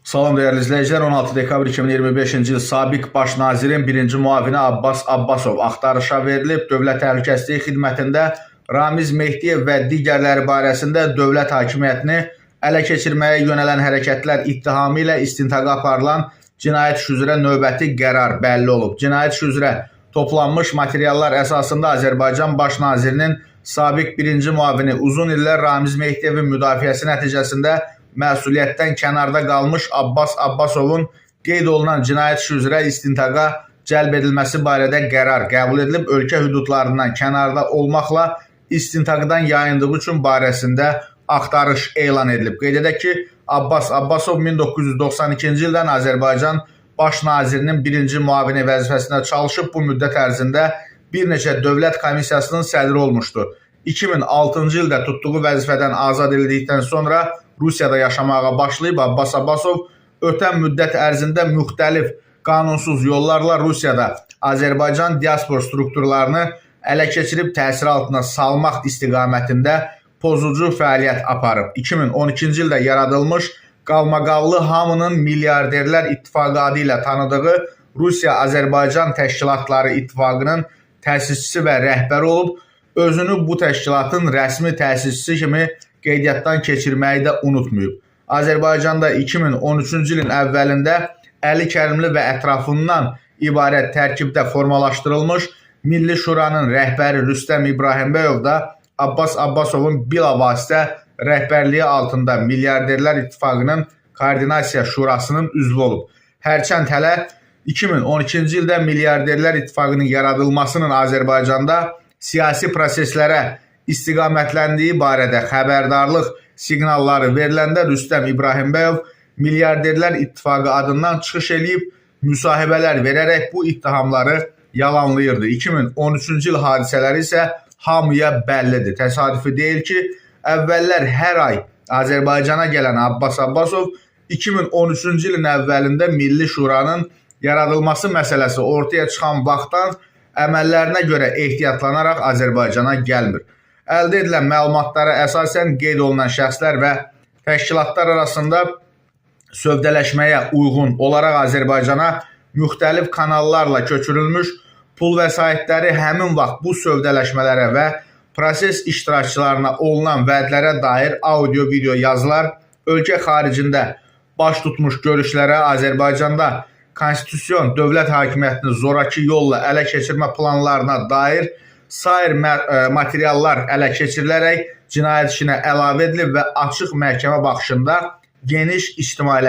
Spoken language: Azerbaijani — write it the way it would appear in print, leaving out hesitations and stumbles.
Salam değerli izleyiciler, 16 dekabr 2025-ci il Sabiq Baş Nazirin birinci müavini Abbas Abbasov axtarışa verilib. Dövlət Təhlükəsizlik Xidmətində Ramiz Mehdiyev və digərləri barəsində dövlət hakimiyyətini ələ keçirməyə yönələn hərəkətlər ittihamı ilə istintaqa aparılan cinayət işi üzrə növbəti qərar bəlli olub. Cinayət işi üzrə toplanmış materiallar əsasında Azərbaycan Baş Nazirinin Sabiq birinci müavini uzun illər Ramiz Mehdiyevin müdafiəsi nəticəsində məsuliyyətdən kənarda qalmış Abbas Abbasovun qeyd olunan cinayət işi üzrə istintaqa cəlb edilməsi barədə qərar qəbul edilib. Ölkə hüdudlarından kənarda olmaqla istintaqdan yayındığı üçün barəsində axtarış elan edilib. Qeyd edək ki, Abbas Abbasov 1992-ci ildən Azərbaycan Baş Nazirinin birinci müavini vəzifəsində çalışıb. Bu müddət ərzində bir neçə dövlət komissiyasının sədri olmuşdur. 2006-cı ildə tutduğu vəzifədən azad edildikdən sonra Rusiyada yaşamağa başlayıb. Abbas Abbasov ötən müddət ərzində müxtəlif qanunsuz yollarla Rusiyada Azərbaycan diaspor strukturlarını ələ keçirib təsir altına salmaq istiqamətində pozucu fəaliyyət aparıb. 2012-ci ildə yaradılmış qalmaqallı hamının milyarderlər ittifaqı adı ilə tanıdığı Rusiya-Azərbaycan Təşkilatları İttifaqının təsisçisi və rəhbəri olub. Özünü bu təşkilatın rəsmi təsisçisi kimi qeydiyyatdan keçirməyi də unutmayıb. Azərbaycanda 2013-cü ilin əvvəlində Əli Kərimli və ətrafından ibarət tərkibdə formalaşdırılmış Milli Şuranın rəhbəri Rüstəm İbrahimbəyov da Abbas Abbasovun bilavasitə rəhbərliyi altında Milyarderlər İttifaqının Koordinasiya Şurasının üzvü olub. Hərçənd hələ 2012-ci ildə Milyarderlər İttifaqının yaradılmasının Azərbaycanda siyasi proseslərə istiqamətləndiyi barədə xəbərdarlıq siqnalları veriləndə Rüstəm İbrahimbəyov Milyarderlər İttifaqı adından çıxış edib müsahibələr verərək bu ittihamları yalanlayırdı. 2013-cü il hadisələri isə hamıya bəllidir. Təsadüfi deyil ki, əvvəllər hər ay Azərbaycana gələn Abbas Abbasov 2013-cü ilin əvvəlində Milli Şuranın yaradılması məsələsi ortaya çıxan vaxtdan əməllərinə görə ehtiyatlanaraq Azərbaycana gəlmir. Əldə edilən məlumatlara əsasən qeyd olunan şəxslər və təşkilatlar arasında sövdələşməyə uyğun olaraq Azərbaycana müxtəlif kanallarla köçürülmüş pul vəsaitləri həmin vaxt bu sövdələşmələrə və proses iştirakçılarına olunan vədlərə dair audio-video yazılar, ölkə xaricində baş tutmuş görüşlərə, Azərbaycanda konstitusyon dövlət hakimiyyətini zoraki yolla ələ keçirmə planlarına dair sair materiallar ələ keçirilərək cinayət işinə əlavə edilib və açıq məhkəmə baxışında geniş ictimailəşdirilib.